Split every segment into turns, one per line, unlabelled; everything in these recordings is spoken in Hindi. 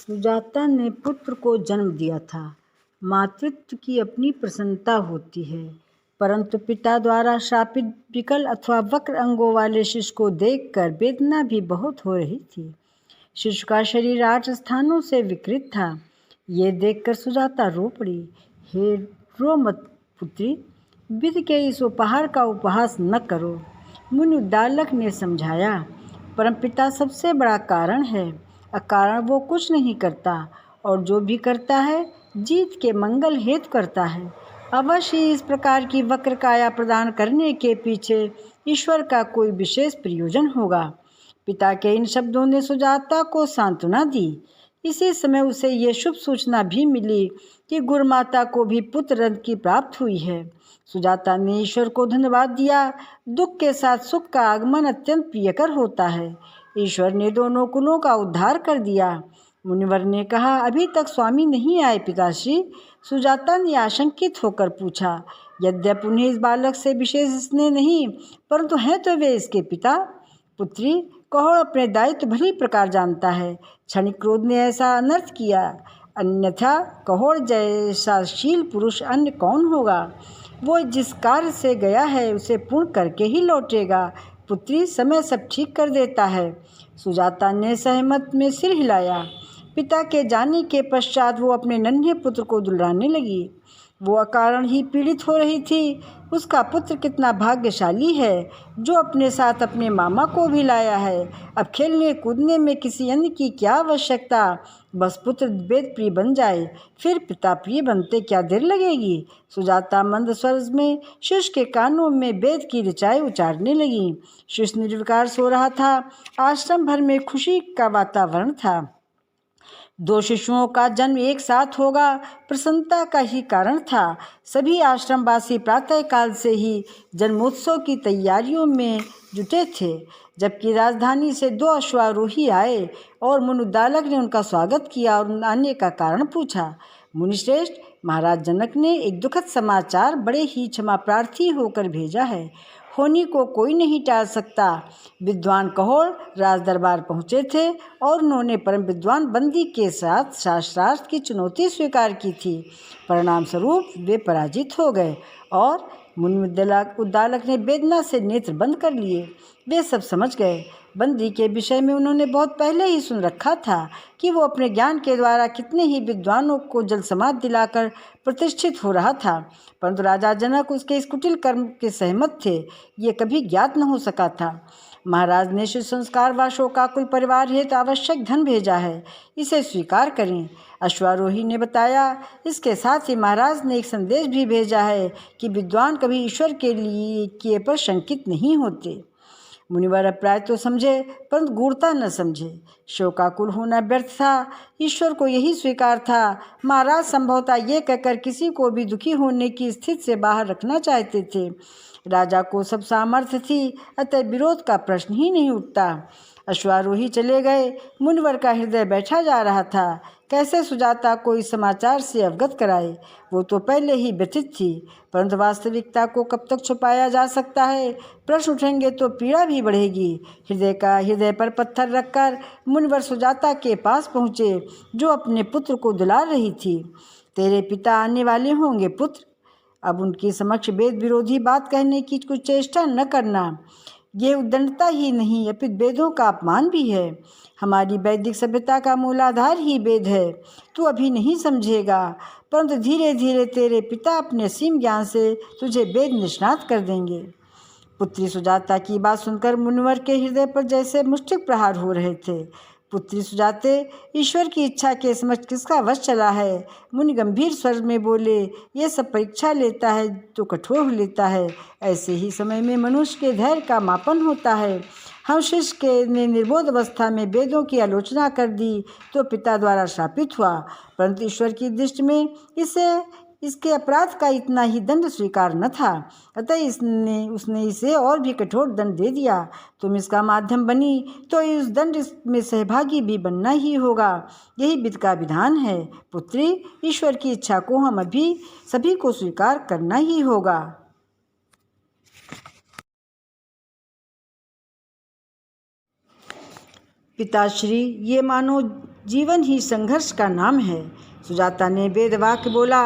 सुजाता ने पुत्र को जन्म दिया था। मातृत्व की अपनी प्रसन्नता होती है, परंतु पिता द्वारा शापित विकल अथवा वक्र अंगों वाले शिशु को देखकर वेदना भी बहुत हो रही थी। शिशु का शरीर 8 स्थानों से विकृत था। ये देखकर सुजाता रो पड़ी। हे रो मत पुत्री, विधि के इस उपहार का उपहास न करो। मुनि उद्दालक ने समझाया, परमपिता सबसे बड़ा कारण है, अकारण वो कुछ नहीं करता, और जो भी करता है जीत के मंगल हेतु करता है। अवश्य इस प्रकार की वक्र काया प्रदान करने के पीछे ईश्वर का कोई विशेष प्रयोजन होगा। पिता के इन शब्दों ने सुजाता को सांत्वना दी। इसी समय उसे ये शुभ सूचना भी मिली कि गुरुमाता को भी पुत्र रत्न की प्राप्त हुई है। सुजाता ने ईश्वर को धन्यवाद दिया। दुख के साथ सुख का आगमन अत्यंत प्रियकर होता है। ईश्वर ने दोनों कुलों का उद्धार कर दिया। मुनिवर ने कहा, अभी तक स्वामी नहीं आए पिताश्री। सुजाता ने आशंकित होकर पूछा। यद्यपि उन्हें इस बालक से विशेष स्नेह नहीं, परंतु हैं तो वे इसके पिता। पुत्री, कहोड़ अपने दायित्व भली प्रकार जानता है। क्षणिक क्रोध ने ऐसा अनर्थ किया, अन्यथा कहोड़ जैसा शील पुरुष अन्य कौन होगा। वो जिस कार्य से गया है उसे पूर्ण करके ही लौटेगा। पुत्री, समय सब ठीक कर देता है। सुजाता ने सहमत में सिर हिलाया। पिता के जाने के पश्चात वो अपने नन्हे पुत्र को दुलारने लगी। वो अकारण ही पीड़ित हो रही थी। उसका पुत्र कितना भाग्यशाली है जो अपने साथ अपने मामा को भी लाया है। अब खेलने कूदने में किसी अन्य की क्या आवश्यकता, बस पुत्र वेद प्रिय बन जाए, फिर पिता प्रिय बनते क्या देर लगेगी। सुजाता मंद स्वर में शिशु के कानों में वेद की ऋचाएं उचारने लगी। शिशु निर्विकार सो रहा था। आश्रम भर में खुशी का वातावरण था। 2 शिशुओं का जन्म एक साथ होगा प्रसन्नता का ही कारण था। सभी आश्रमवासी प्रातःकाल से ही जन्मोत्सव की तैयारियों में जुटे थे। जबकि राजधानी से 2 अश्वारोही आए और मुनिउद्दालक ने उनका स्वागत किया और आने का कारण पूछा। मुनिश्रेष्ठ, महाराज जनक ने एक दुखद समाचार बड़े ही क्षमा प्रार्थी होकर भेजा है। होनी को कोई नहीं टाल सकता। विद्वान कहोड़ राज दरबार पहुँचे थे और उन्होंने परम विद्वान बंदी के साथ शास्त्रार्थ की चुनौती स्वीकार की थी। परिणाम स्वरूप वे पराजित हो गए और मुनि उद्दालक ने वेदना से नेत्र बंद कर लिए। वे सब समझ गए। बंदी के विषय में उन्होंने बहुत पहले ही सुन रखा था कि वो अपने ज्ञान के द्वारा कितने ही विद्वानों को जल समाधि दिलाकर प्रतिष्ठित हो रहा था, परंतु राजा जनक उसके इस कुटिल कर्म के सहमत थे। ये कभी ज्ञात न हो सका था। महाराज ने शिशु संस्कार व शोकाकुल परिवार हेतु आवश्यक धन भेजा है, इसे स्वीकार करें। अश्वारोही ने बताया। इसके साथ ही महाराज ने एक संदेश भी भेजा है कि विद्वान कभी ईश्वर के लिए किए पर शंकित नहीं होते। मुनिवर अभिप्राय तो समझे, परंतु गूढ़ता न समझे। शोकाकुल होना व्यर्थ था। ईश्वर को यही स्वीकार था। महाराज संभवतः ये कहकर किसी को भी दुखी होने की स्थिति से बाहर रखना चाहते थे। राजा को सब सामर्थ्य थी, अतः विरोध का प्रश्न ही नहीं उठता। अश्वारोही चले गए। मुनिवर का हृदय बैठा जा रहा था। कैसे सुजाता को इस समाचार से अवगत कराए। वो तो पहले ही व्यथित थी, परंतु वास्तविकता को कब तक छुपाया जा सकता है। प्रश्न उठेंगे तो पीड़ा भी बढ़ेगी। हृदय पर पत्थर रखकर मुनिवर सुजाता के पास पहुँचे, जो अपने पुत्र को दुलार रही थी। तेरे पिता आने वाले होंगे पुत्र। अब उनकी समक्ष वेद विरोधी बात कहने की कुछ चेष्टा न करना। ये उद्दंडता ही नहीं अपितु वेदों का अपमान भी है। हमारी वैदिक सभ्यता का मूलाधार ही वेद है। तू अभी नहीं समझेगा, परंतु धीरे धीरे तेरे पिता अपने असीम ज्ञान से तुझे वेद निष्णात कर देंगे। पुत्री सुजाता की बात सुनकर मुनिवर के हृदय पर जैसे मुष्टिक प्रहार हो रहे थे। पुत्री सुजाते, ईश्वर की इच्छा के समक्ष किसका वश चला है। मुनि गंभीर स्वर में बोले, ये सब परीक्षा लेता है तो कठोर हो लेता है। ऐसे ही समय में मनुष्य के धैर्य का मापन होता है। हम शिष्य के ने निर्बोध अवस्था में वेदों की आलोचना कर दी तो पिता द्वारा शापित हुआ, परंतु ईश्वर की दृष्टि में इसके अपराध का इतना ही दंड स्वीकार न था, अतः उसने इसे और भी कठोर दंड दे दिया। तुम इसका माध्यम बनी तो इस दंड में सहभागी भी बनना ही होगा। यही विधि का विधान है। पुत्री, ईश्वर की इच्छा को हम अभी सभी को स्वीकार करना ही होगा। पिताश्री, ये मानो जीवन ही संघर्ष का नाम है। सुजाता ने वेद वाक्य बोला,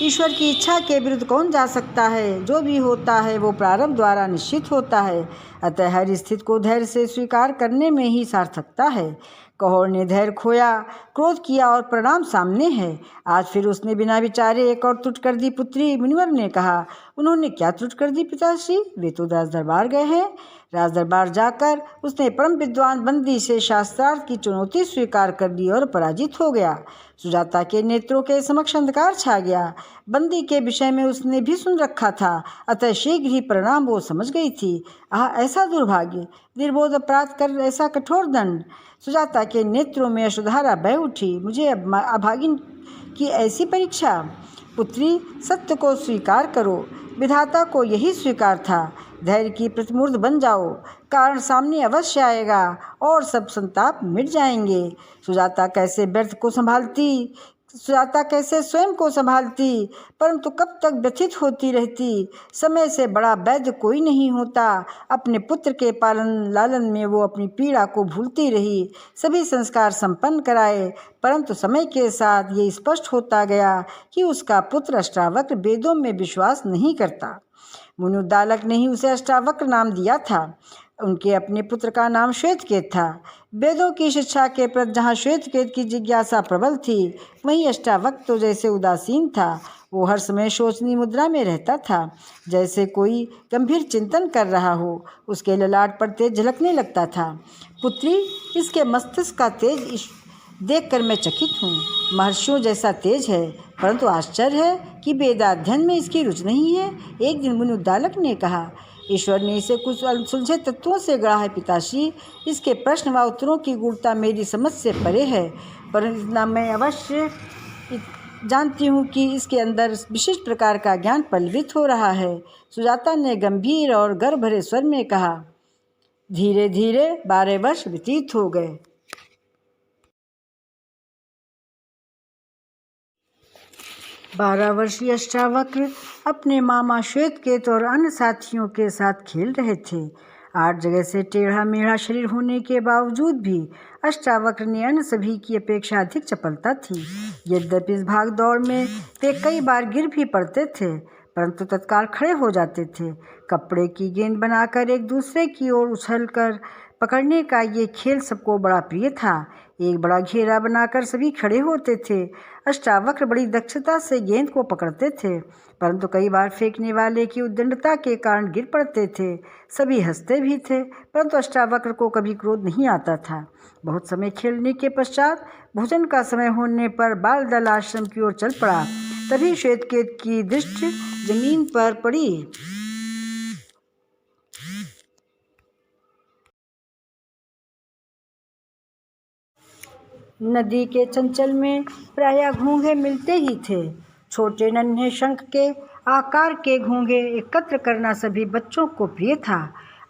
ईश्वर की इच्छा के विरुद्ध कौन जा सकता है? जो भी होता है वो प्रारब्ध द्वारा निश्चित होता है। अतः हर स्थिति को धैर्य से स्वीकार करने में ही सार्थकता है। कहोर ने धैर्य खोया, क्रोध किया और परिणाम सामने है। आज फिर उसने बिना विचारे एक और त्रुटि कर दी। पुत्री, मुनिवर ने कहा। उन्होंने क्या त्रुटि कर दी पिताश्री? वे तो राज दरबार गए हैं। राज दरबार जाकर उसने परम विद्वान बंदी से शास्त्रार्थ की चुनौती स्वीकार कर ली और पराजित हो गया। सुजाता के नेत्रों के समक्ष अंधकार छा गया। बंदी के विषय में उसने भी सुन रखा था, अतः शीघ्र ही परिणाम वो समझ गई थी। ऐसा दुर्भाग्य, निर्बोध अपराध कर ऐसा कठोर दंड। सुजाता के नेत्रों में अश्रुधारा बह उठी। मुझे अभागिन की ऐसी परीक्षा? पुत्री, सत्य को स्वीकार करो। विधाता को यही स्वीकार था। धैर्य की प्रतिमूर्ति बन जाओ, कारण सामने अवश्य आएगा और सब संताप मिट जाएंगे। सुजाता कैसे व्यर्थ को संभालती, सुजाता कैसे स्वयं को संभालती, परंतु कब तक व्यथित होती रहती। समय से बड़ा वैद्य कोई नहीं होता। अपने पुत्र के पालन लालन में वो अपनी पीड़ा को भूलती रही। सभी संस्कार संपन्न कराए, परंतु समय के साथ ये स्पष्ट होता गया कि उसका पुत्र अष्टावक्र वेदों में विश्वास नहीं करता। मुनिउद्दालक ने ही उसे अष्टावक्र नाम दिया था। उनके अपने पुत्र का नाम श्वेतकेत था। वेदों की शिक्षा के प्रति जहाँ श्वेतकेत की जिज्ञासा प्रबल थी, वहीं अष्टावक्र तो जैसे उदासीन था। वो हर समय शोचनीय मुद्रा में रहता था, जैसे कोई गंभीर चिंतन कर रहा हो। उसके ललाट पर तेज झलकने लगता था। पुत्री, इसके मस्तिष्क का तेज देखकर मैं चकित हूँ। महर्षियों जैसा तेज है, परंतु आश्चर्य है कि वेदाध्ययन में इसकी रुचि नहीं है। एक दिन मुनिउद्दालक ने कहा, ईश्वर ने इसे कुछ सुलझे तत्वों से गढ़ा है पिताश्री। इसके प्रश्न व उत्तरों की गूढ़ता मेरी समझ से परे है, पर इतना मैं अवश्य जानती हूँ कि इसके अंदर विशिष्ट प्रकार का ज्ञान पल्लवित हो रहा है। सुजाता ने गंभीर और गर्व भरे स्वर में कहा। धीरे धीरे 12 वर्ष व्यतीत हो गए। 12 वर्षीय अष्टावक्र अपने मामा श्वेतकेत और अन्य साथियों के साथ खेल रहे थे। 8 जगह से टेढ़ा मेढ़ा शरीर होने के बावजूद भी अष्टावक्र ने अन्य सभी की अपेक्षा अधिक चपलता थी। यद्यपि इस भाग दौड़ में वे कई बार गिर भी पड़ते थे, परंतु तत्काल खड़े हो जाते थे। कपड़े की गेंद बनाकर एक दूसरे की ओर उछलकर पकड़ने का ये खेल सबको बड़ा प्रिय था। एक बड़ा घेरा बनाकर सभी खड़े होते थे। अष्टावक्र बड़ी दक्षता से गेंद को पकड़ते थे, परंतु कई बार फेंकने वाले की उद्दंडता के कारण गिर पड़ते थे। सभी हंसते भी थे, परंतु अष्टावक्र को कभी क्रोध नहीं आता था। बहुत समय खेलने के पश्चात भोजन का समय होने पर बाल दल आश्रम की ओर चल पड़ा। तभी श्वेतकेत की दृष्टि जमीन पर पड़ी। नदी के चंचल में प्रायः घोंघे मिलते ही थे। छोटे नन्हे शंख के आकार के घोंघे एकत्र करना सभी बच्चों को प्रिय था।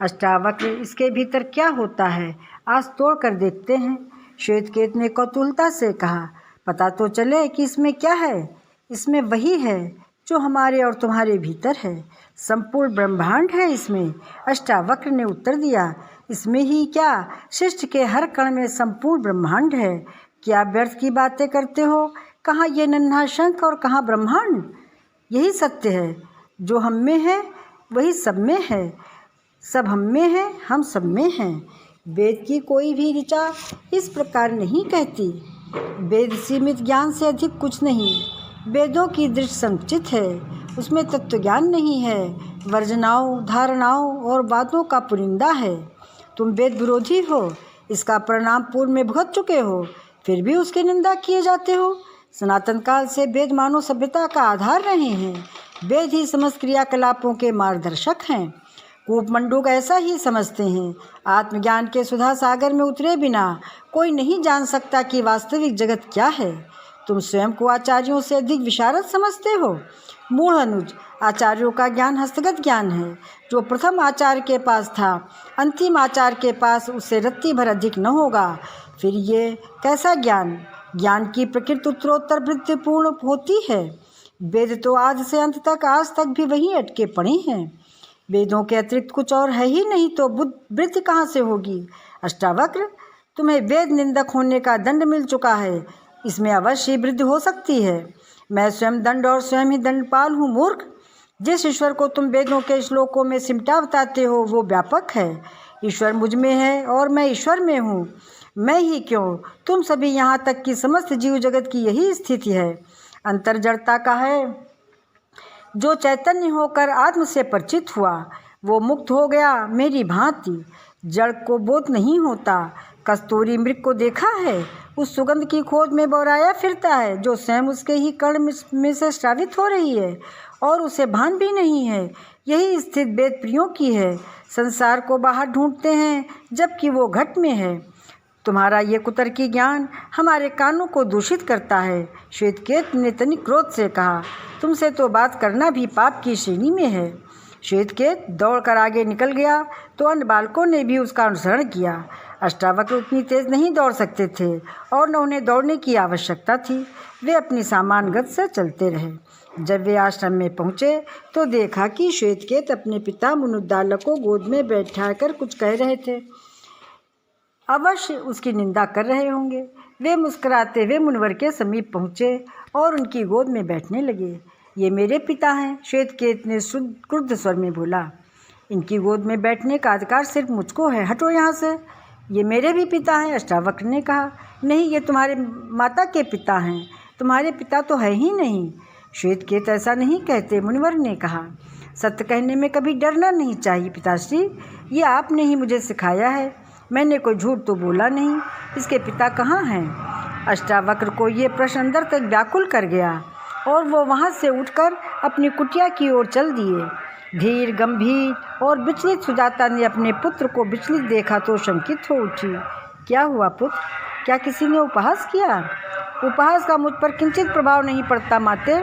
अष्टावक्र, इसके भीतर क्या होता है, आज तोड़ कर देखते हैं। श्वेतकेत ने कौतूहलता से कहा। पता तो चले कि इसमें क्या है। इसमें वही है जो हमारे और तुम्हारे भीतर है। संपूर्ण ब्रह्मांड है इसमें। अष्टावक्र ने उत्तर दिया। इसमें ही क्या, सृष्टि के हर कण में संपूर्ण ब्रह्मांड है। क्या व्यर्थ की बातें करते हो? कहाँ ये नन्हा शंख और कहाँ ब्रह्मांड? यही सत्य है। जो हम में है वही सब में है। सब हम में है, हम सब में हैं। वेद की कोई भी ऋचा इस प्रकार नहीं कहती। वेद सीमित ज्ञान से अधिक कुछ नहीं। वेदों की दृष्टि संकुचित है, उसमें तत्व ज्ञान नहीं है। वर्जनाओं, धारणाओं और वादों का पुरिंदा है। तुम वेद विरोधी हो, इसका परिणाम पूर्व में भुगत चुके हो, फिर भी उसकी निंदा किए जाते हो। सनातन काल से वेद मानव सभ्यता का आधार रहे हैं। वेद ही समस्त क्रियाकलापों के मार्गदर्शक हैं। कूपमंडूक ऐसा ही समझते हैं। आत्मज्ञान के सुधा सागर में उतरे बिना कोई नहीं जान सकता कि वास्तविक जगत क्या है। तुम स्वयं को आचार्यों से अधिक विशारद समझते हो। मूढ़ अनुज, आचार्यों का ज्ञान हस्तगत ज्ञान है। जो प्रथम आचार्य के पास था, अंतिम आचार्य के पास उससे रत्ती भर अधिक न होगा। फिर ये कैसा ज्ञान? ज्ञान की प्रकृति उत्तरोत्तर वृद्धिपूर्ण होती है। वेद तो आदि से अंत तक आज तक भी वहीं अटके पड़े हैं। वेदों के अतिरिक्त कुछ और है ही नहीं, तो बुद्धि वृद्धि कहाँ से होगी? अष्टावक्र, तुम्हें वेद निंदक होने का दंड मिल चुका है, इसमें अवश्य वृद्धि हो सकती है। मैं स्वयं दंड और स्वयं ही दंडपाल हूँ मूर्ख। जिस ईश्वर को तुम वेदों के श्लोकों में सिमटा बताते हो वो व्यापक है। ईश्वर मुझ में है और मैं ईश्वर में हूँ। मैं ही क्यों, तुम सभी यहाँ तक कि समस्त जीव जगत की यही स्थिति है। अंतर जड़ता का है। जो चैतन्य होकर आत्म से परिचित हुआ वो मुक्त हो गया मेरी भांति। जड़ को बोध नहीं होता। कस्तूरी मृग को देखा है, उस सुगंध की खोज में बौराया फिरता है जो स्वयं उसके ही कर्ण में से श्रावित हो रही है और उसे भान भी नहीं है। यही स्थिति वेद प्रियों की है। संसार को बाहर ढूंढते हैं जबकि वो घट में है। तुम्हारा ये कुतर्की ज्ञान हमारे कानों को दूषित करता है। श्वेतकेत ने तनिक क्रोध से कहा, तुमसे तो बात करना भी पाप की श्रेणी में है। श्वेतकेत दौड़कर आगे निकल गया तो अन्य बालकों ने भी उसका अनुसरण किया। अष्टावक्र उतनी तेज नहीं दौड़ सकते थे और न उन्हें दौड़ने की आवश्यकता थी। वे अपनी सामान्य गति से चलते रहे। जब वे आश्रम में पहुँचे तो देखा कि श्वेतकेत अपने पिता मुनुद्दालक को गोद में बैठाकर कुछ कह रहे थे। अवश्य उसकी निंदा कर रहे होंगे। वे मुस्कुराते हुए मुनिवर के समीप पहुँचे और उनकी गोद में बैठने लगे। ये मेरे पिता हैं, श्वेतकेत ने शुद्ध क्रुद्ध स्वर में बोला। इनकी गोद में बैठने का अधिकार सिर्फ मुझको है, हटो यहाँ से। ये मेरे भी पिता हैं, अष्टावक्र ने कहा। नहीं, ये तुम्हारे माता के पिता हैं, तुम्हारे पिता तो है ही नहीं। श्वेतकेत ऐसा नहीं कहते, मुनिवर ने कहा। सत्य कहने में कभी डरना नहीं चाहिए पिताश्री, ये आपने ही मुझे सिखाया है। मैंने कोई झूठ तो बोला नहीं। इसके पिता कहाँ हैं? अष्टावक्र को ये प्रश्न अंदर तक व्याकुल कर गया और वो वहाँ से उठकर अपनी कुटिया की ओर चल दिए। धीर, गंभीर और विचलित सुजाता ने अपने पुत्र को विचलित देखा तो शंकित हो उठी। क्या हुआ पुत्र, क्या किसी ने उपहास किया? उपहास का मुझ पर किंचित प्रभाव नहीं पड़ता माते,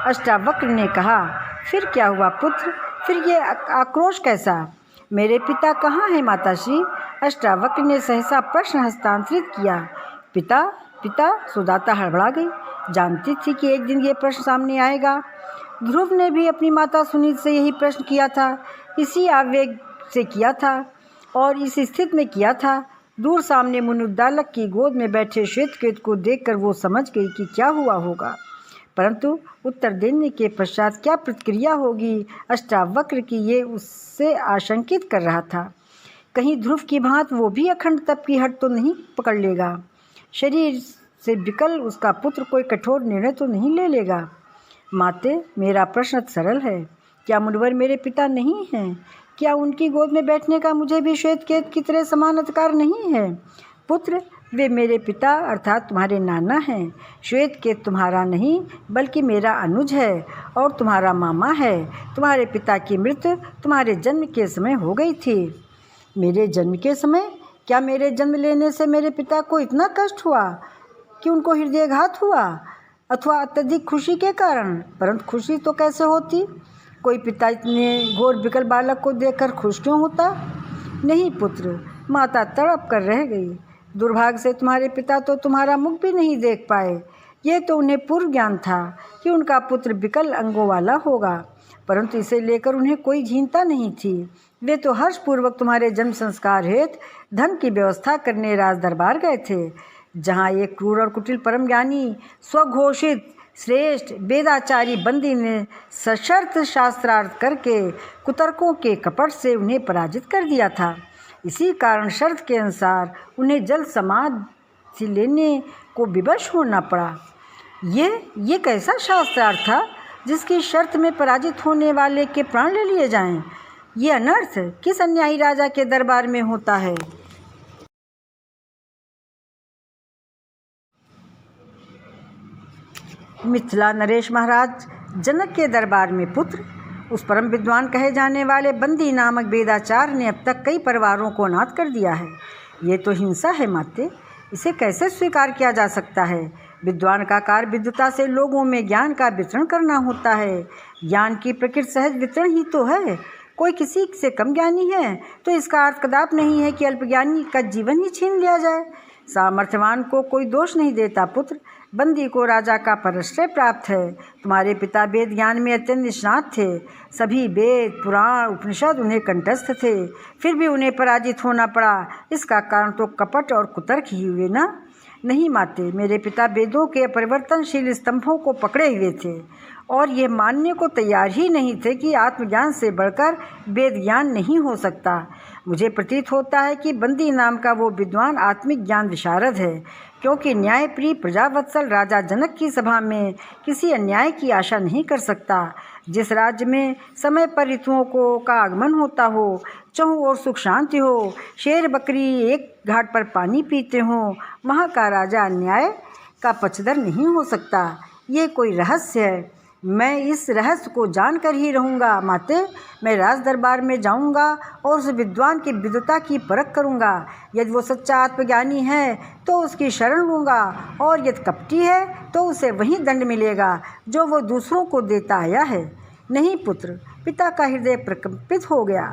अष्टावक्र ने कहा। फिर क्या हुआ पुत्र, फिर ये आक्रोश कैसा? मेरे पिता कहाँ हैं माताश्री? अष्टावक्र ने सहसा प्रश्न हस्तांतरित किया। पिता पिता, सुजाता हड़बड़ा गई। जानती थी कि एक दिन ये प्रश्न सामने आएगा। ध्रुव ने भी अपनी माता सुनीत से यही प्रश्न किया था, इसी आवेग से किया था और इस स्थिति में किया था। दूर सामने मुनुद्दालक की गोद में बैठे श्वेतकेत को देखकर वो समझ गई कि क्या हुआ होगा, परंतु उत्तर देने के पश्चात क्या प्रतिक्रिया होगी अष्टावक्र की ये उससे आशंकित कर रहा था। कहीं ध्रुव की भांति वो भी अखंड तप की हट तो नहीं पकड़ लेगा। शरीर से विकल उसका पुत्र कोई कठोर निर्णय तो नहीं ले लेगा। माते, मेरा प्रश्न सरल है। क्या मुनिवर मेरे पिता नहीं हैं? क्या उनकी गोद में बैठने का मुझे भी श्वेतकेत की तरह समान अधिकार नहीं है? पुत्र, वे मेरे पिता अर्थात तुम्हारे नाना हैं। श्वेतकेत तुम्हारा नहीं बल्कि मेरा अनुज है और तुम्हारा मामा है। तुम्हारे पिता की मृत्यु तुम्हारे जन्म के समय हो गई थी। मेरे जन्म के समय? क्या मेरे जन्म लेने से मेरे पिता को इतना कष्ट हुआ कि उनको हृदयघात हुआ अथवा अत्यधिक खुशी के कारण? परंतु खुशी तो कैसे होती? कोई पिता इतने घोर विकल बालक को देखकर खुश क्यों होता? नहीं पुत्र, माता तड़प कर रह गई। दुर्भाग्य से तुम्हारे पिता तो तुम्हारा मुख भी नहीं देख पाए। ये तो उन्हें पूर्व ज्ञान था कि उनका पुत्र विकल अंगों वाला होगा, परंतु इसे लेकर उन्हें कोई चिंता नहीं थी। वे तो हर्षपूर्वक तुम्हारे जन्म संस्कार हेतु धन की व्यवस्था करने राज दरबार गए थे, जहाँ एक क्रूर और कुटिल परम ज्ञानी स्वघोषित श्रेष्ठ वेदाचारी बंदी ने सशर्त शास्त्रार्थ करके कुतर्कों के कपट से उन्हें पराजित कर दिया था। इसी कारण शर्त के अनुसार उन्हें जल्द समाधि लेने को विवश होना पड़ा। ये कैसा शास्त्रार्थ था जिसकी शर्त में पराजित होने वाले के प्राण ले लिए जाएं? ये अनर्थ किस अन्यायी राजा के दरबार में होता है? मिथिला नरेश महाराज जनक के दरबार में पुत्र, उस परम विद्वान कहे जाने वाले बंदी नामक वेदाचार्य ने अब तक कई परिवारों को अनाथ कर दिया है। ये तो हिंसा है माते, इसे कैसे स्वीकार किया जा सकता है? विद्वान का कार्य विद्वता से लोगों में ज्ञान का वितरण करना होता है। ज्ञान की प्रकृति सहज वितरण ही तो है। कोई किसी से कम ज्ञानी है तो इसका अर्थ कदाप नहीं है कि अल्पज्ञानी का जीवन ही छीन लिया जाए। सामर्थ्यवान को कोई दोष नहीं देता पुत्र। बंदी को राजा का पराश्रय प्राप्त है। तुम्हारे पिता वेद ज्ञान में अत्यंत निष्णात थे। सभी वेद पुराण उपनिषद उन्हें कंठस्थ थे, फिर भी उन्हें पराजित होना पड़ा। इसका कारण तो कपट और कुतर्क ही हुए ना? नहीं माते, मेरे पिता वेदों के परिवर्तनशील स्तंभों को पकड़े हुए थे और ये मानने को तैयार ही नहीं थे कि आत्मज्ञान से बढ़कर वेद ज्ञान नहीं हो सकता। मुझे प्रतीत होता है कि बंदी नाम का वो विद्वान आत्मिक ज्ञान विशारद है, क्योंकि न्यायप्रिय प्रजावत्सल राजा जनक की सभा में किसी अन्याय की आशा नहीं कर सकता। जिस राज्य में समय पर ऋतुओं का आगमन होता हो, चहुं ओर सुख शांति हो, शेर बकरी एक घाट पर पानी पीते हों, वहाँ का राजा अन्याय का पक्षधर नहीं हो सकता। ये कोई रहस्य है। मैं इस रहस्य को जानकर ही रहूँगा माते। मैं राज दरबार में जाऊँगा और उस विद्वान की विद्वता की परख करूँगा। यदि वो सच्चा आत्मज्ञानी है तो उसकी शरण लूँगा, और यदि कपटी है तो उसे वही दंड मिलेगा जो वो दूसरों को देता आया है। नहीं पुत्र, पिता का हृदय प्रकंपित हो गया।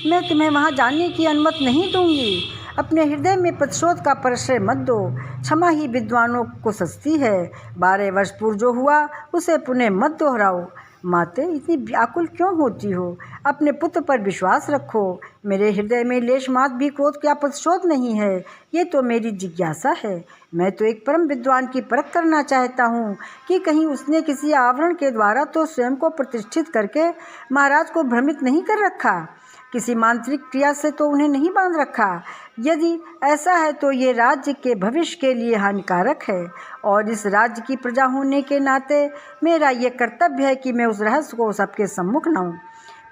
मैं तुम्हें वहाँ जाने की अनुमति नहीं दूँगी। अपने हृदय में प्रतिशोध का प्रश्रय मत दो। क्षमा ही विद्वानों को सस्ती है। 12 वर्ष पूर्व जो हुआ उसे पुनः मत दोहराओ। माते, इतनी व्याकुल क्यों होती हो? अपने पुत्र पर विश्वास रखो। मेरे हृदय में लेश मात्र भी क्रोध का प्रतिशोध नहीं है। ये तो मेरी जिज्ञासा है। मैं तो एक परम विद्वान की परख करना चाहता हूँ कि कहीं उसने किसी आवरण के द्वारा तो स्वयं को प्रतिष्ठित करके महाराज को भ्रमित नहीं कर रखा, किसी मांत्रिक क्रिया से तो उन्हें नहीं बांध रखा। यदि ऐसा है तो ये राज्य के भविष्य के लिए हानिकारक है, और इस राज्य की प्रजा होने के नाते मेरा ये कर्तव्य है कि मैं उस रहस्य को सबके सम्मुख लाऊं।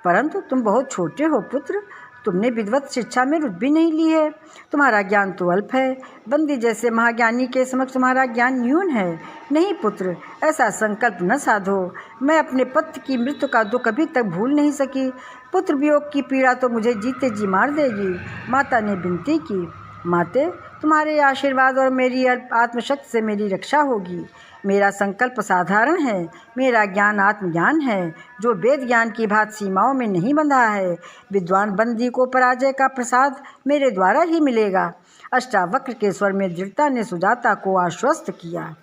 परंतु तुम बहुत छोटे हो पुत्र, तुमने विद्वत शिक्षा में रुचि भी नहीं ली है। तुम्हारा ज्ञान तो अल्प है। बंदी जैसे महाज्ञानी के समक्ष तुम्हारा ज्ञान न्यून है। नहीं पुत्र, ऐसा संकल्प न साधो। मैं अपने पति की मृत्यु का दुख अभी तक भूल नहीं सकी। पुत्र वियोग की पीड़ा तो मुझे जीते जी मार देगी। माता ने विनती की, माते, तुम्हारे आशीर्वाद और मेरी आत्मशक्ति से मेरी रक्षा होगी। मेरा संकल्प साधारण है। मेरा ज्ञान आत्मज्ञान है, जो वेद ज्ञान की भांति सीमाओं में नहीं बंधा है। विद्वान बंदी को पराजय का प्रसाद मेरे द्वारा ही मिलेगा। अष्टावक्र के स्वर में दृढ़ता ने सुजाता को आश्वस्त किया।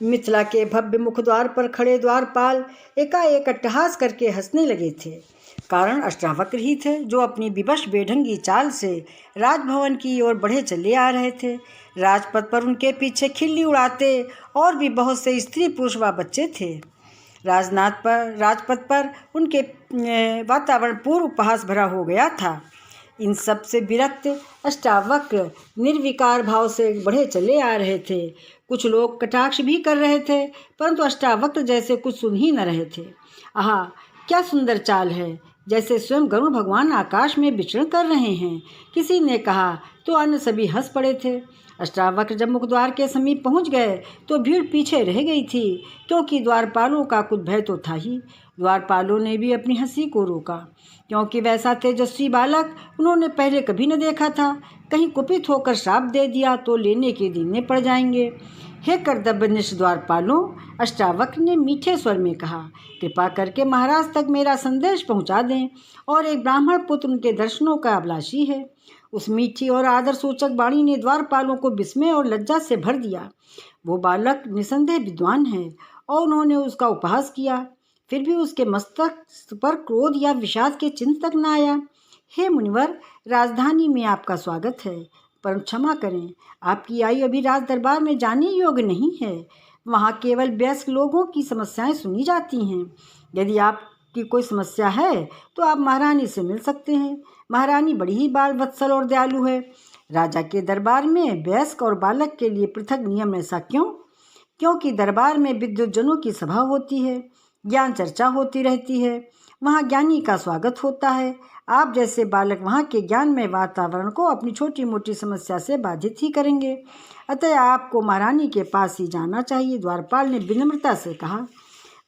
मिथिला के भव्य मुखद्वार पर खड़े द्वारपाल एकाएक अट्टहास करके हंसने लगे थे। कारण अष्टावक्र ही थे, जो अपनी विवश बेढंगी चाल से राजभवन की ओर बढ़े चले आ रहे थे। राजपथ पर उनके पीछे खिल्ली उड़ाते और भी बहुत से स्त्री पुरुष व बच्चे थे। राजपथ पर उनके वातावरण पूर्व उपहास भरा हो गया था। इन सब से विरक्त अष्टावक्र निर्विकार भाव से बढ़े चले आ रहे थे। कुछ लोग कटाक्ष भी कर रहे थे, परंतु अष्टावक्र जैसे कुछ सुन ही न रहे थे। आहा, क्या सुंदर चाल है, जैसे स्वयं गरुड़ भगवान आकाश में विचरण कर रहे हैं, किसी ने कहा तो अन्य सभी हंस पड़े थे। अष्टावक्र जब मुखद्वार के समीप पहुंच गए तो भीड़ पीछे रह गई थी, क्योंकि द्वारपालों का कुछ भय तो था ही। द्वारपालों ने भी अपनी हंसी को रोका, क्योंकि वैसा तेजस्वी बालक उन्होंने पहले कभी न देखा था। कहीं कुपित होकर श्राप दे दिया तो लेने के देने पड़ जाएंगे। हे कर्तव्यनिष्ठ द्वारपालों, अष्टावक्र ने मीठे स्वर में कहा, कृपा करके महाराज तक मेरा संदेश पहुंचा दें, और एक ब्राह्मण पुत्र उनके दर्शनों का अभिलाषी है। उस मीठी और आदर सूचक वाणी ने द्वारपालों को विस्मय और लज्जा से भर दिया। वो बालक निसंदेह विद्वान है और उन्होंने उसका उपहास किया, फिर भी उसके मस्तक पर क्रोध या विषाद के चिन्ह तक न आया। हे मुनिवर, राजधानी में आपका स्वागत है, पर क्षमा करें, आपकी आयु अभी राज दरबार में जाने योग्य नहीं है। वहाँ केवल वयस्क लोगों की समस्याएं सुनी जाती हैं। यदि आपकी कोई समस्या है तो आप महारानी से मिल सकते हैं। महारानी बड़ी ही बाल वत्सल और दयालु है। राजा के दरबार में वयस्क और बालक के लिए पृथक नियम, ऐसा क्यों? क्योंकि दरबार में विद्वज्जनों की सभा होती है, ज्ञान चर्चा होती रहती है, वहाँ ज्ञानी का स्वागत होता है। आप जैसे बालक वहाँ के ज्ञानमय वातावरण को अपनी छोटी मोटी समस्या से बाधित ही करेंगे। अतः आपको महारानी के पास ही जाना चाहिए, द्वारपाल ने विनम्रता से कहा।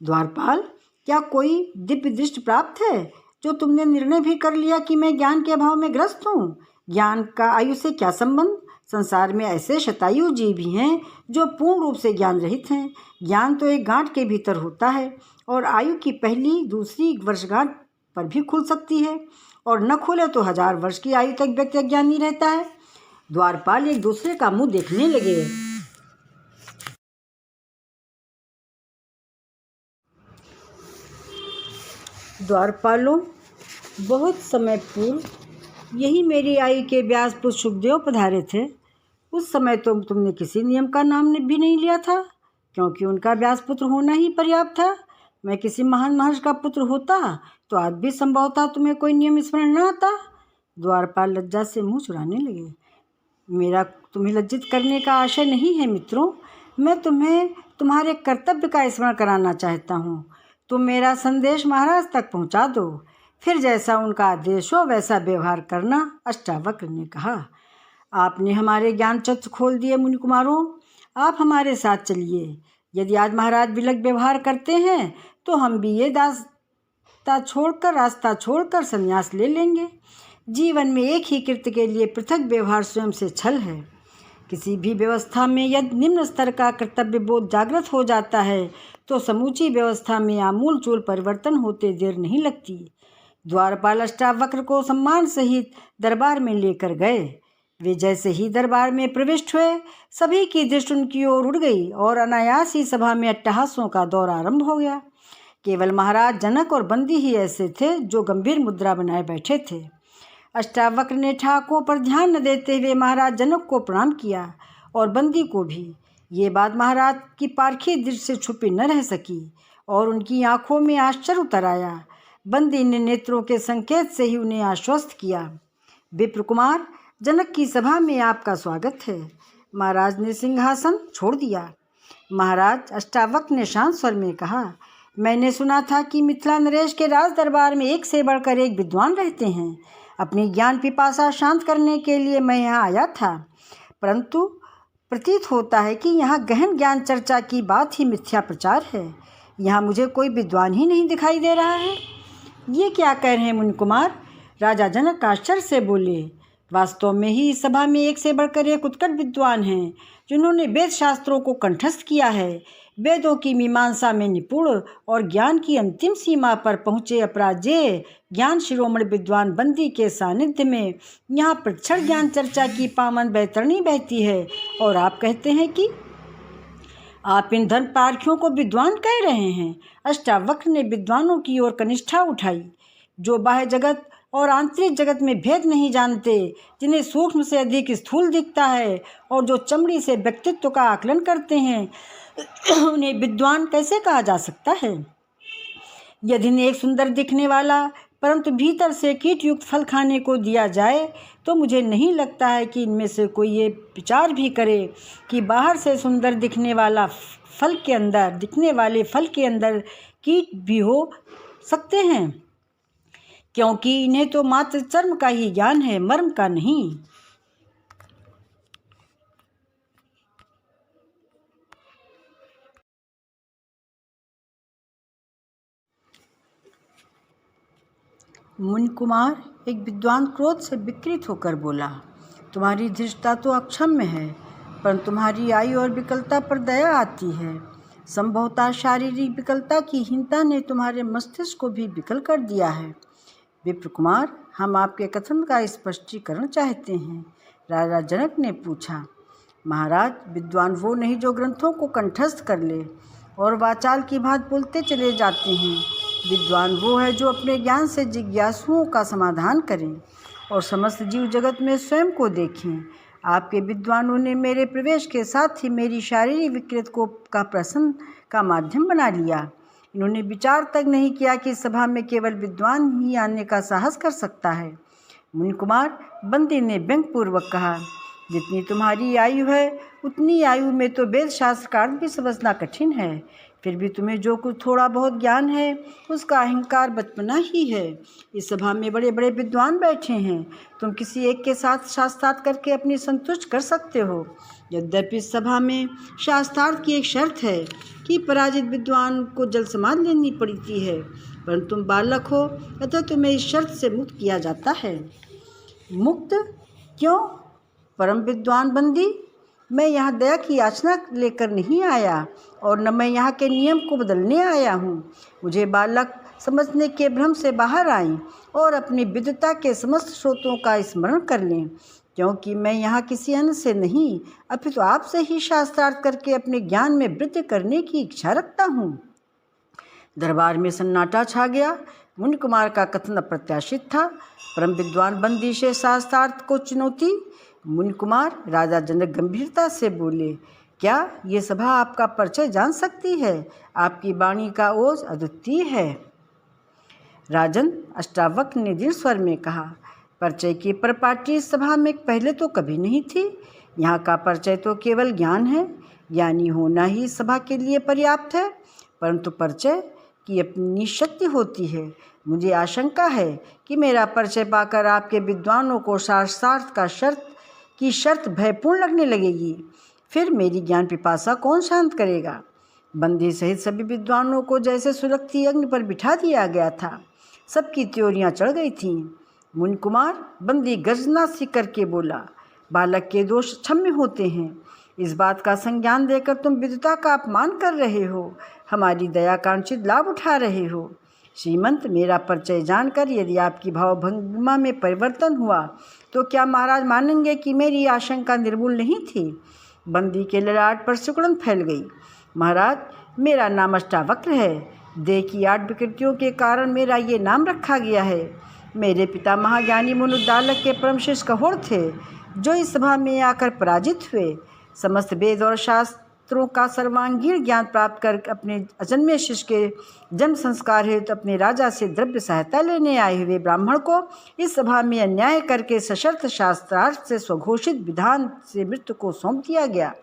द्वारपाल, क्या कोई दिव्य दृष्टि प्राप्त है जो तुमने निर्णय भी कर लिया कि मैं ज्ञान के अभाव में ग्रस्त हूँ? ज्ञान का आयु से क्या संबंध? संसार में ऐसे शतायु जीव भी हैं जो पूर्ण रूप से ज्ञान रहित हैं। ज्ञान तो एक गांठ के भीतर होता है और आयु की पहली दूसरी वर्षगांठ पर भी खुल सकती है। और न खोले तो 1000 वर्ष की आयु तक व्यक्ति अज्ञानी रहता है। द्वारपाल एक दूसरे का मुंह देखने लगे। द्वारपालों, बहुत समय पूर्व यही मेरी आयु के व्यासपुत्र शुकदेव पधारे थे। उस समय तो तुमने किसी नियम का नाम भी नहीं लिया था, क्योंकि उनका व्यासपुत्र होना ही पर्याप्त था। मैं किसी महान महर्षि का पुत्र होता तो आज भी संभवतः तुम्हें कोई नियम स्मरण न आता। द्वारपाल लज्जा से मुंह चुराने लगे। मेरा तुम्हें लज्जित करने का आशय नहीं है मित्रों, मैं तुम्हें तुम्हारे कर्तव्य का स्मरण कराना चाहता हूँ। तुम मेरा संदेश महाराज तक पहुँचा दो, फिर जैसा उनका आदेश हो वैसा व्यवहार करना। अष्टावक्र ने कहा, आपने हमारे ज्ञान चक्षु खोल दिए मुनि कुमारों, आप हमारे साथ चलिए। यदि आज महाराज विलग व्यवहार करते हैं तो हम भी ये रास्ता छोड़कर संन्यास ले लेंगे। जीवन में एक ही कृत्य के लिए पृथक व्यवहार स्वयं से छल है। किसी भी व्यवस्था में यदि निम्न स्तर का कर्तव्य बोध जागृत हो जाता है तो समूची व्यवस्था में आमूल-चूल परिवर्तन होते देर नहीं लगती। द्वारपाल अष्टावक्र को सम्मान सहित दरबार में लेकर गए। वे जैसे ही दरबार में प्रविष्ट हुए, सभी की दृष्टि उनकी ओर उड़ गई और अनायास ही सभा में अट्टहासों का दौर आरंभ हो गया। केवल महाराज जनक और बंदी ही ऐसे थे जो गंभीर मुद्रा बनाए बैठे थे। अष्टावक्र ने ठाकों पर ध्यान न देते हुए महाराज जनक को प्रणाम किया और बंदी को भी। ये बात महाराज की पारखी दृष्टि से छुपी न रह सकी और उनकी आंखों में आश्चर्य उतर आया। बंदी ने नेत्रों के संकेत से ही उन्हें आश्वस्त किया। विप्र कुमार, जनक की सभा में आपका स्वागत है। महाराज ने सिंहासन छोड़ दिया। महाराज, अष्टावक्र ने शांत स्वर में कहा, मैंने सुना था कि मिथिला नरेश के राज दरबार में एक से बढ़कर एक विद्वान रहते हैं। अपनी ज्ञान पिपासा शांत करने के लिए मैं यहाँ आया था, परंतु प्रतीत होता है कि यहाँ गहन ज्ञान चर्चा की बात ही मिथ्या प्रचार है। यहाँ मुझे कोई विद्वान ही नहीं दिखाई दे रहा है। ये क्या कह रहे हैं मुनि कुमार? राजा जनक आश्चर्य से बोले। वास्तव में ही इस सभा में एक से बढ़कर एक उत्कट विद्वान हैं, जिन्होंने वेद शास्त्रों को कंठस्थ किया है। वेदों की मीमांसा में निपुण और ज्ञान की अंतिम सीमा पर पहुँचे अपराजेय ज्ञान शिरोमणि विद्वान बंदी के सानिध्य में यहाँ प्रक्षण ज्ञान चर्चा की पावन बैतरणी बहती है, और आप कहते हैं कि आप इन धर्म पारखियों को विद्वान कह रहे हैं। अष्टावक्र ने विद्वानों की ओर कनिष्ठा उठाई, जो बाह्य जगत और आंतरिक जगत में भेद नहीं जानते, जिन्हें सूक्ष्म से अधिक स्थूल दिखता है और जो चमड़ी से व्यक्तित्व का आकलन करते हैं, उन्हें विद्वान कैसे कहा जा सकता है? यदि इन्हें एक सुंदर दिखने वाला परंतु भीतर से कीट युक्त फल खाने को दिया जाए तो मुझे नहीं लगता है कि इनमें से कोई ये विचार भी करे कि बाहर से सुंदर दिखने वाले फल के अंदर कीट भी हो सकते हैं, क्योंकि इन्हें तो मात्र चर्म का ही ज्ञान है, मर्म का नहीं। मुनि कुमार, एक विद्वान क्रोध से विकृत होकर बोला, तुम्हारी धृष्टता तो अक्षम्य है, पर तुम्हारी आयु और विकलता पर दया आती है। संभवतः शारीरिक विकलता की हीनता ने तुम्हारे मस्तिष्क को भी विकल कर दिया है। विप्र कुमार, हम आपके कथन का स्पष्टीकरण चाहते हैं। राजा जनक ने पूछा। महाराज, विद्वान वो नहीं जो ग्रंथों को कंठस्थ कर ले और वाचाल की भांति बोलते चले जाते हैं। विद्वान वो है जो अपने ज्ञान से जिज्ञासुओं का समाधान करें और समस्त जीव जगत में स्वयं को देखें। आपके विद्वानों ने मेरे प्रवेश के साथ ही मेरी शारीरिक विकृत को का प्रश्न का माध्यम बना लिया। इन्होंने विचार तक नहीं किया कि सभा में केवल विद्वान ही आने का साहस कर सकता है। मुनि कुमार, बंदी ने व्यंग्यपूर्वक कहा, जितनी तुम्हारी आयु है उतनी आयु में तो वेद शास्त्र का अर्थ भी समझना कठिन है। फिर भी तुम्हें जो कुछ थोड़ा बहुत ज्ञान है उसका अहंकार बचपना ही है। इस सभा में बड़े बड़े विद्वान बैठे हैं, तुम किसी एक के साथ शास्त्रार्थ करके अपनी संतुष्ट कर सकते हो। यद्यपि इस सभा में शास्त्रार्थ की एक शर्त है कि पराजित विद्वान को जल समाधि लेनी पड़ती है, परंतु तुम बालक हो अतः तुम्हें इस शर्त से मुक्त किया जाता है। मुक्त क्यों? परम विद्वान बंदी, मैं यहाँ दया की याचना लेकर नहीं आया और न मैं यहाँ के नियम को बदलने आया हूँ। मुझे बालक समझने के भ्रम से बाहर आएं और अपनी विद्वता के समस्त स्रोतों का स्मरण कर लें, क्योंकि मैं यहाँ किसी अन्य से नहीं अपितु आपसे ही शास्त्रार्थ करके अपने ज्ञान में वृद्धि करने की इच्छा रखता हूँ। दरबार में सन्नाटा छा गया। मुनि कुमार का कथन अप्रत्याशित था। परम विद्वान बंदी से शास्त्रार्थ को चुनौती। मुनि कुमार, राजा जनक गंभीरता से बोले, क्या ये सभा आपका परिचय जान सकती है? आपकी वाणी का ओज अद्वितीय है। राजन, अष्टावक्र ने दृढ़ स्वर में कहा, परिचय की परिपाटी इस सभा में पहले तो कभी नहीं थी। यहाँ का परिचय तो केवल ज्ञान है। ज्ञानी होना ही सभा के लिए पर्याप्त है, परंतु परिचय की अपनी शक्ति होती है। मुझे आशंका है कि मेरा परिचय पाकर आपके विद्वानों को शास्त्रार्थ का शर्त भयपूर्ण लगने लगेगी। फिर मेरी ज्ञान पिपासा कौन शांत करेगा? बंदी सहित सभी विद्वानों को जैसे सुलगती अग्नि पर बिठा दिया गया था। सबकी त्योरियां चढ़ गई थीं। मुनि कुमार, बंदी गर्जना सी करके बोला, बालक के दोष क्षम्य होते हैं। इस बात का संज्ञान देकर तुम विद्वता का अपमान कर रहे हो, हमारी दया का अनुचित लाभ उठा रहे हो। श्रीमंत, मेरा परिचय जानकर यदि आपकी भावभंगिमा में परिवर्तन हुआ तो क्या महाराज मानेंगे कि मेरी आशंका निर्मूल नहीं थी? बंदी के ललाट पर सिकुड़न फैल गई। महाराज, मेरा नाम अष्टावक्र है। देह की 8 विकृतियों के कारण मेरा ये नाम रखा गया है। मेरे पिता महाज्ञानी मुनुद्दालक के परम शिष्य कहोड़ थे, जो इस सभा में आकर पराजित हुए। समस्त वेद और शास्त्रों का सर्वांगीण ज्ञान प्राप्त कर अपने अजन्मे शिष्य के जन्म संस्कार हेतु अपने राजा से द्रव्य सहायता लेने आए हुए ब्राह्मण को इस सभा में अन्याय करके सशर्त शास्त्रार्थ से स्वघोषित विधान से मृत्यु को सौंप दिया गया।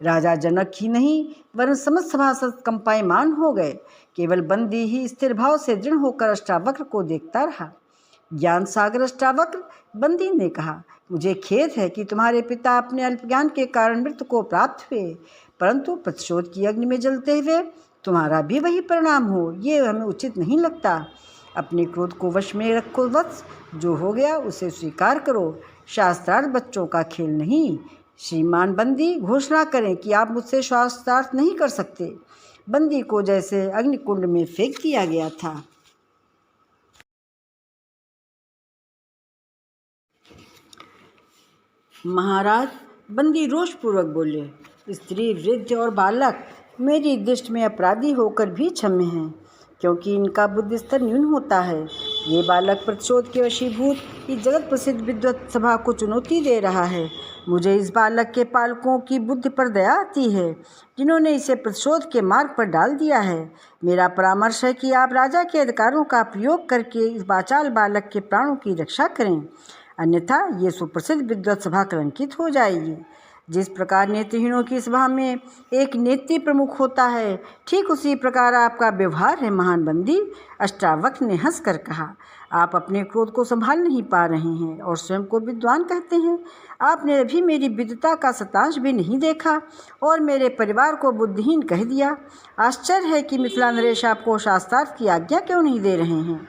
राजा जनक ही नहीं वरन समस्त सभासद कंपायमान हो गए। केवल बंदी ही स्थिर भाव से दृढ़ होकर अष्टावक्र को देखता रहा। ज्ञान सागर अष्टावक्र, बंदी ने कहा, मुझे खेद है कि तुम्हारे पिता अपने अल्पज्ञान के कारण मृत्यु को प्राप्त हुए, परंतु प्रतिशोध की अग्नि में जलते हुए तुम्हारा भी वही परिणाम हो, ये हमें उचित नहीं लगता। अपने क्रोध को वश में रखो वत्स, जो हो गया उसे स्वीकार करो। शास्त्रार्थ बच्चों का खेल नहीं। श्रीमान बंदी, घोषणा करें कि आप मुझसे शास्त्रार्थ नहीं कर सकते। बंदी को जैसे अग्निकुंड में फेंक दिया गया था। महाराज, बंदी रोषपूर्वक बोले, स्त्री, वृद्ध और बालक मेरी दृष्टि में अपराधी होकर भी क्षम्य हैं, क्योंकि इनका बुद्धि स्तर न्यून होता है। ये बालक प्रतिशोध के वशीभूत इस जगत प्रसिद्ध विद्वत सभा को चुनौती दे रहा है। मुझे इस बालक के पालकों की बुद्धि पर दया आती है, जिन्होंने इसे प्रतिशोध के मार्ग पर डाल दिया है। मेरा परामर्श है कि आप राजा के अधिकारों का प्रयोग करके इस वाचाल बालक के प्राणों की रक्षा करें, अन्यथा ये सुप्रसिद्ध विद्वत सभा कलंकित हो जाएगी। जिस प्रकार नेत्रहीनों की सभा में एक नेत्री प्रमुख होता है, ठीक उसी प्रकार आपका व्यवहार है महान बंदी। अष्टावक्र ने हंसकर कहा, आप अपने क्रोध को संभाल नहीं पा रहे हैं और स्वयं को विद्वान कहते हैं। आपने अभी मेरी विद्वता का शतांश भी नहीं देखा और मेरे परिवार को बुद्धिहीन कह दिया। आश्चर्य है कि मिथिला नरेश आपको शास्त्रार्थ की आज्ञा क्यों नहीं दे रहे हैं।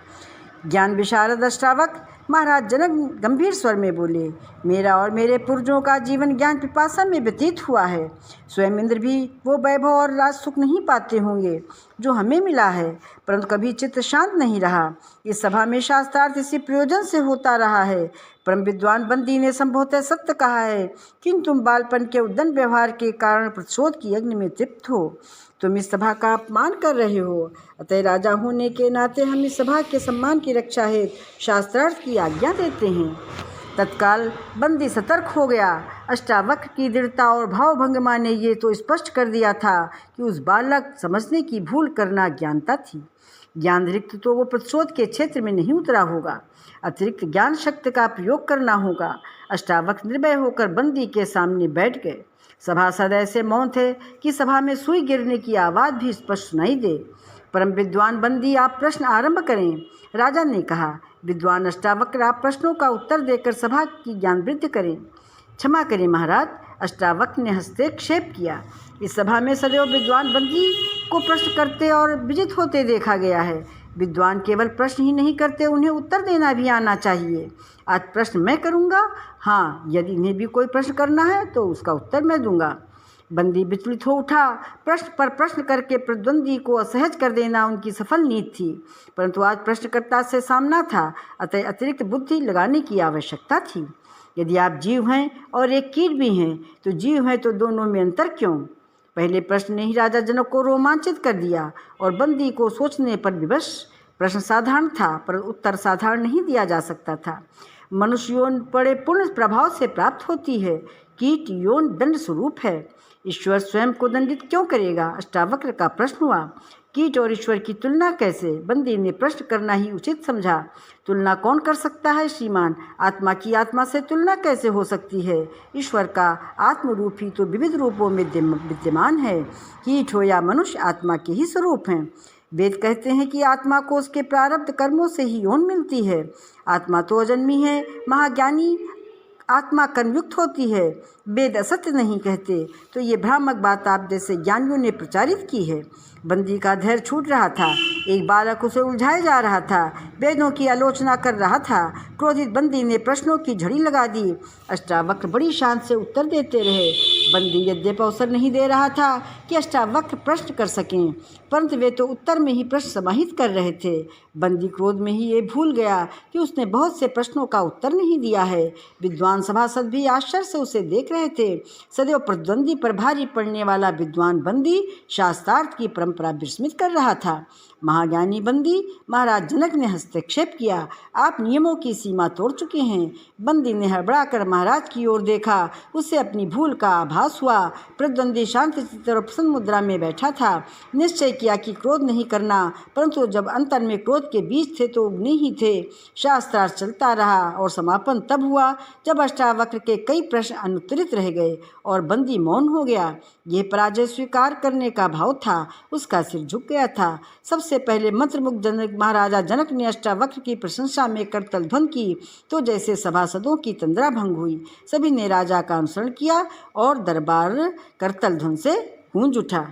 ज्ञान विशारद अष्टावक्र, महाराज जनक गंभीर स्वर में बोले, मेरा और मेरे पूर्वजों का जीवन ज्ञान पिपासा में व्यतीत हुआ है। स्वयं इंद्र भी वो वैभव और राज सुख नहीं पाते होंगे जो हमें मिला है, परंतु कभी चित्त शांत नहीं रहा। इस सभा में शास्त्रार्थ इसी प्रयोजन से होता रहा है। परम विद्वान बंदी ने संभवतः सत्य कहा है, किंतु तुम बालपन के उद्दंड व्यवहार के कारण प्रतिशोध की अग्नि में तृप्त हो। तुम इस सभा का अपमान कर रहे हो, अतः राजा होने के नाते हम इस सभा के सम्मान की रक्षा हेतु शास्त्रार्थ की आज्ञा देते हैं। तत्काल बंदी सतर्क हो गया। अष्टावक्र की दृढ़ता और भावभंगिमा ने ये तो स्पष्ट कर दिया था कि उस बालक समझने की भूल करना ज्ञानता थी। ज्ञान रिक्त तो वो प्रतिशोध के क्षेत्र में नहीं उतरा होगा, अतिरिक्त ज्ञान शक्ति का प्रयोग करना होगा। अष्टावक्र निर्भय होकर बंदी के सामने बैठ गए। सभासद ऐसे मौन थे कि सभा में सुई गिरने की आवाज़ भी स्पष्ट सुनाई दे। परम विद्वान बंदी, आप प्रश्न आरंभ करें। राजा ने कहा, विद्वान अष्टावक्र, आप प्रश्नों का उत्तर देकर सभा की ज्ञान वृद्धि करें। क्षमा करें महाराज, अष्टावक्र ने हस्तक्षेप किया। इस सभा में सदैव विद्वान बंदी को प्रश्न करते और विजित होते देखा गया है। विद्वान केवल प्रश्न ही नहीं करते, उन्हें उत्तर देना भी आना चाहिए। आज प्रश्न मैं करूंगा। हाँ, यदि इन्हें भी कोई प्रश्न करना है तो उसका उत्तर मैं दूंगा। बंदी विचलित हो उठा। प्रश्न पर प्रश्न करके प्रतिद्वंदी को असहज कर देना उनकी सफल नीति थी, परंतु आज प्रश्नकर्ता से सामना था, अतः अतिरिक्त बुद्धि लगाने की आवश्यकता थी। यदि आप जीव हैं और एक कीट भी हैं, तो जीव हैं तो दोनों में अंतर क्यों? पहले प्रश्न ने ही राजा जनक को रोमांचित कर दिया और बंदी को सोचने पर विवश। प्रश्न साधारण था, पर उत्तर साधारण नहीं दिया जा सकता था। मनुष्य यौन बड़े पूर्ण प्रभाव से प्राप्त होती है, कीट यौन दंड स्वरूप है। ईश्वर स्वयं को दंडित क्यों करेगा? अष्टावक्र का प्रश्न हुआ। कीट और ईश्वर की तुलना कैसे? बंदी ने प्रश्न करना ही उचित समझा। तुलना कौन कर सकता है श्रीमान? आत्मा की आत्मा से तुलना कैसे हो सकती है? ईश्वर का आत्मरूप ही तो विविध रूपों में विद्यमान है। कीट हो या मनुष्य, आत्मा के ही स्वरूप हैं। वेद कहते हैं कि आत्मा को उसके प्रारब्ध कर्मों से ही यौन मिलती है। आत्मा तो अजन्मी है। महाज्ञानी आत्मा कर्मयुक्त होती है। वेद असत्य नहीं कहते। तो ये भ्रामक बात आप जैसे ज्ञानियों ने प्रचारित की है। बंदी का धैर्य छूट रहा था। एक बालक उसे उलझाए जा रहा था, वेदों की आलोचना कर रहा था। क्रोधित बंदी ने प्रश्नों की झड़ी लगा दी। अष्टावक्र बड़ी शान से उत्तर देते रहे। बंदी यद्यपि अवसर नहीं दे रहा था कि अष्टावक्र प्रश्न कर सकें, परंतु वे तो उत्तर में ही प्रश्न समाहित कर रहे थे। बंदी क्रोध में ही ये भूल गया कि उसने बहुत से प्रश्नों का उत्तर नहीं दिया है। विद्वान सभासद भी आश्चर्य से उसे देख रहे थे। सदैव प्रतिद्वंदी पर भारी पड़ने वाला विद्वान बंदी शास्त्रार्थ की परंपरा विस्मृत कर रहा था। महाज्ञानी बंदी, महाराज जनक ने हस्तक्षेप किया। आप नियमों की सीमा तोड़ चुके हैं। बंदी ने हड़बड़ाकर महाराज की ओर देखा। उसे अपनी भूल का आभास हुआ। प्रतिद्वंदी शांत चित्त और प्रसन्न मुद्रा में बैठा था। निश्चय किया कि क्रोध नहीं करना, परंतु जब अंतर में क्रोध के बीज थे तो उगने ही थे। शास्त्रार्थ चलता रहा और समापन तब हुआ जब अष्टावक्र के कई प्रश्न अनुत्तरित रह गए और बंदी मौन हो गया। यह पराजय स्वीकार करने का भाव था। उसका सिर झुक गया था। सबसे पहले मंत्रमुग्ध जनक महाराजा जनक ने अष्टावक्र की प्रशंसा में करतल ध्वनि की, तो जैसे सभासदों की तंद्रा भंग हुई। सभी ने राजा का अनुसरण किया और दरबार करतल ध्वनि से गूंज उठा।